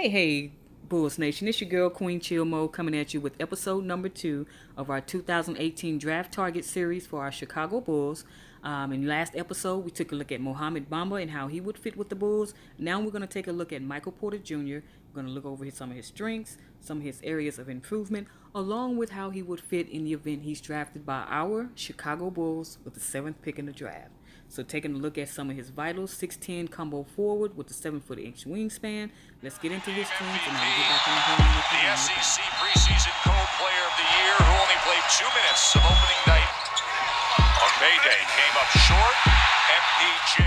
Hey, Bulls Nation. It's your girl, Queen Chill Mo, coming at you with episode number 2 of our 2018 Draft Target series for our Chicago Bulls. In last episode, we took a look at Mohamed Bamba and how he would fit with the Bulls. Now we're going to take a look at Michael Porter Jr. We're going to look over some of his strengths, some of his areas of improvement, along with how he would fit in the event he's drafted by our Chicago Bulls with the 7th pick in the draft. So taking a look at some of his vitals, 6'10" combo forward with the 7'8" wingspan. Let's get into his strengths and I'll get back on the horn. The SEC preseason co-player of the year who only played 2 minutes of opening night on May Day came up short. MPJ.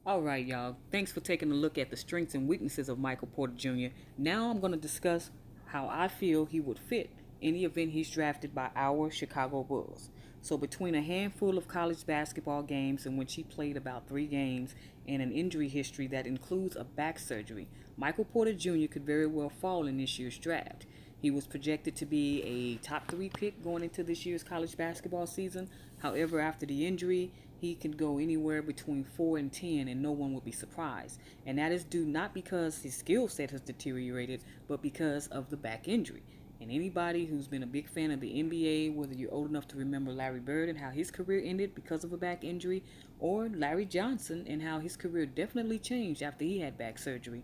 All right, y'all. Thanks for taking a look at the strengths and weaknesses of Michael Porter Jr. Now I'm going to discuss how I feel he would fit in the event he's drafted by our Chicago Bulls. So between a handful of college basketball games in which he played about 3 games and an injury history that includes a back surgery, Michael Porter Jr. could very well fall in this year's draft. He was projected to be a top 3 pick going into this year's college basketball season. However, after the injury, he could go anywhere between 4 and 10 and no one would be surprised. And that is due not because his skill set has deteriorated, but because of the back injury. And anybody who's been a big fan of the NBA, whether you're old enough to remember Larry Bird and how his career ended because of a back injury, or Larry Johnson and how his career definitely changed after he had back surgery,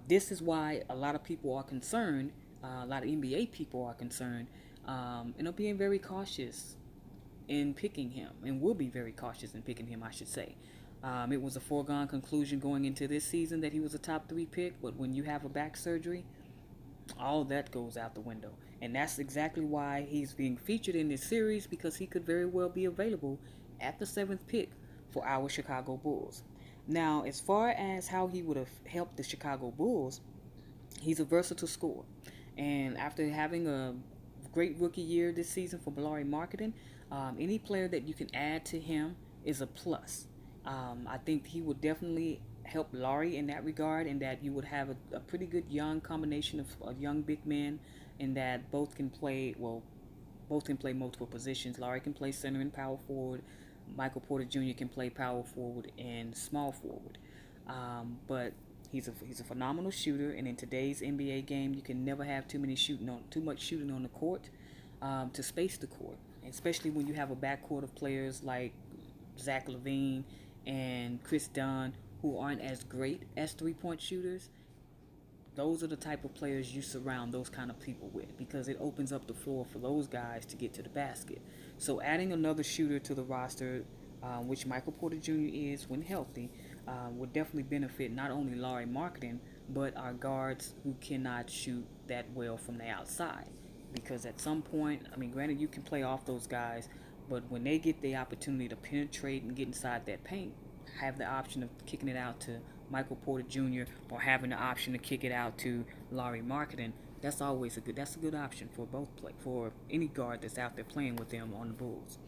this is why a lot of people are concerned, a lot of NBA people are concerned, and are being very cautious in picking him, and will be very cautious in picking him, I should say. It was a foregone conclusion going into this season that he was a top 3 pick, but when you have a back surgery, all that goes out the window. And that's exactly why he's being featured in this series, because he could very well be available at the 7th pick for our Chicago Bulls. Now, as far as how he would have helped the Chicago Bulls, he's a versatile scorer. And after having a great rookie year this season for Lauri Markkanen, any player that you can add to him is a plus. I think he would definitely help Lauri in that regard, in that you would have a pretty good young combination of young big men, in that both can play multiple positions. Lauri can play center and power forward. Michael Porter Jr. can play power forward and small forward. But he's a phenomenal shooter, and in today's NBA game, you can never have too much shooting on the court to space the court, especially when you have a backcourt of players like Zach LaVine and Chris Dunn, who aren't as great as 3-point shooters. Those are the type of players you surround those kind of people with, because it opens up the floor for those guys to get to the basket. So adding another shooter to the roster, which Michael Porter Jr. is when healthy, would definitely benefit not only Lauri Markkanen, but our guards who cannot shoot that well from the outside. Because at some point, I mean, granted, you can play off those guys, but when they get the opportunity to penetrate and get inside that paint, have the option of kicking it out to Michael Porter Jr. or having the option to kick it out to Lauri Markkanen, that's always a good option for for any guard that's out there playing with them on the Bulls.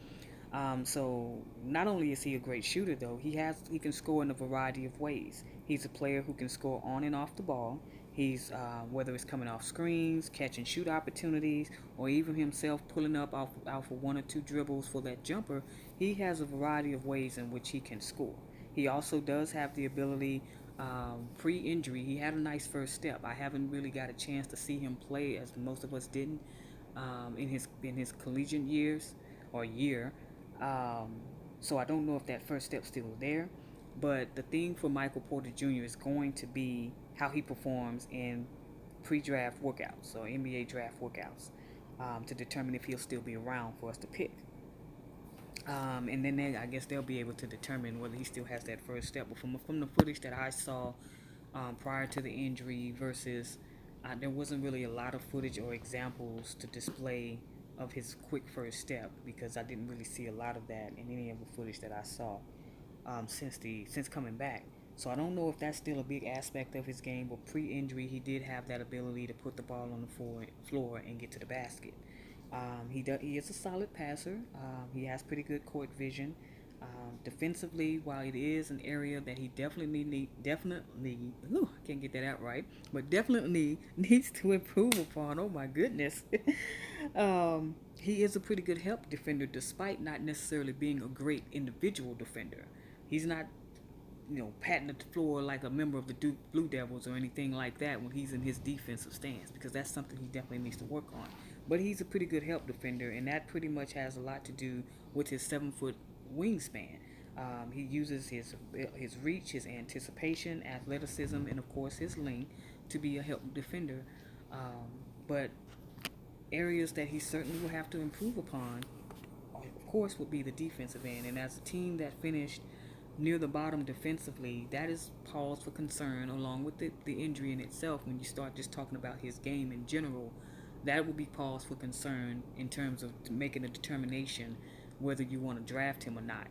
So not only is he a great shooter, though, he can score in a variety of ways. He's a player who can score on and off the ball. He's whether it's coming off screens, catching shoot opportunities, or even himself pulling up off for 1 or 2 dribbles for that jumper. He has a variety of ways in which he can score. He also does have the ability, pre-injury, he had a nice first step. I haven't really got a chance to see him play, as most of us didn't, in his collegiate years or year. So I don't know if that first step's still there. But the thing for Michael Porter Jr. is going to be how he performs in pre-draft workouts or NBA draft workouts, to determine if he'll still be around for us to pick. And then I guess they'll be able to determine whether he still has that first step. But from the footage that I saw prior to the injury versus there wasn't really a lot of footage or examples to display of his quick first step, because I didn't really see a lot of that in any of the footage that I saw since coming back. So I don't know if that's still a big aspect of his game, but pre-injury he did have that ability to put the ball on the floor and get to the basket. He is a solid passer. He has pretty good court vision. Defensively, while it is an area that he definitely can't get that out right, but definitely needs to improve upon. Oh my goodness. He is a pretty good help defender, despite not necessarily being a great individual defender. He's not, patting the floor like a member of the Duke Blue Devils or anything like that when he's in his defensive stance, because that's something he definitely needs to work on. But he's a pretty good help defender, and that pretty much has a lot to do with his 7-foot wingspan. He uses his reach, his anticipation, athleticism, and of course his length to be a help defender. But areas that he certainly will have to improve upon, of course, would be the defensive end. And as a team that finished near the bottom defensively, that is pause for concern, along with the injury in itself. When you start just talking about his game in general, that would be pause for concern in terms of making a determination whether you want to draft him or not.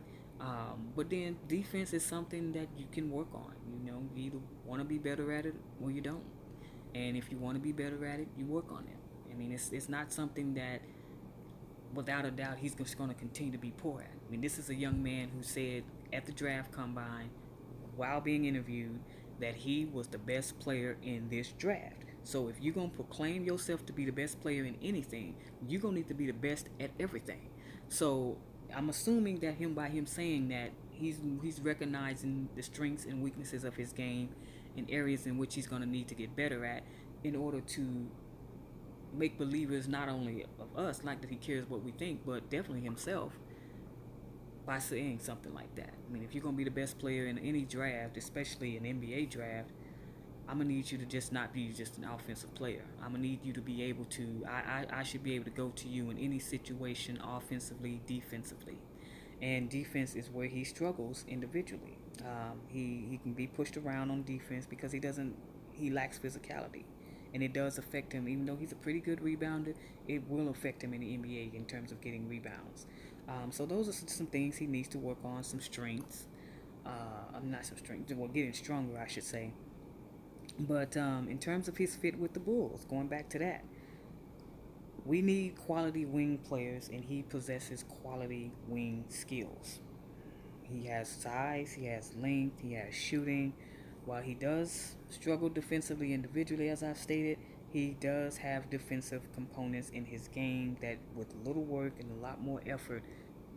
But then defense is something that you can work on. You either want to be better at it or you don't. And if you want to be better at it, you work on it. I mean, it's not something that, without a doubt, he's just going to continue to be poor at. I mean, this is a young man who said at the draft combine, while being interviewed, that he was the best player in this draft. So if you're going to proclaim yourself to be the best player in anything, you're going to need to be the best at everything. So I'm assuming that by him saying that, he's recognizing the strengths and weaknesses of his game in areas in which he's going to need to get better at, in order to make believers not only of us, like that he cares what we think, but definitely himself, by saying something like that. I mean, if you're going to be the best player in any draft, especially an NBA draft, I'm gonna need you to just not be just an offensive player. I'm gonna need you to be able to. I should be able to go to you in any situation, offensively, defensively, and defense is where he struggles individually. He can be pushed around on defense because he lacks physicality, and it does affect him. Even though he's a pretty good rebounder, it will affect him in the NBA in terms of getting rebounds. So those are some things he needs to work on. Some strengths. Not some strength. Well, getting stronger, I should say. But in terms of his fit with the Bulls, going back to that, we need quality wing players, and he possesses quality wing skills. He has size, he has length, he has shooting. While he does struggle defensively individually, as I've stated, he does have defensive components in his game that, with little work and a lot more effort,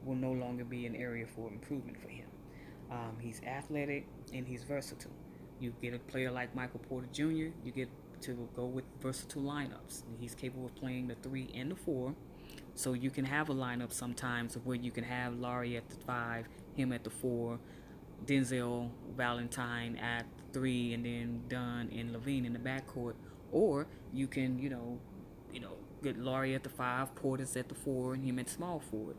will no longer be an area for improvement for him. He's athletic and he's versatile. You get a player like Michael Porter Jr., you get to go with versatile lineups. He's capable of playing the 3 and the 4. So you can have a lineup sometimes where you can have Laurie at the 5, him at the 4, Denzel Valentine at 3, and then Dunn and Levine in the backcourt. Or you can, get Laurie at the 5, Portis at the 4, and him at small forward.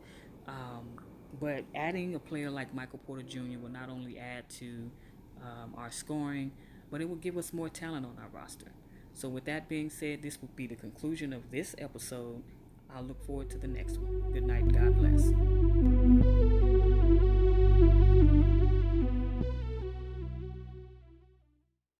But adding a player like Michael Porter Jr. will not only add to our scoring, but it will give us more talent on our roster. So with that being said, this will be the conclusion of this episode. I'll look forward to the next one. Good night. God bless.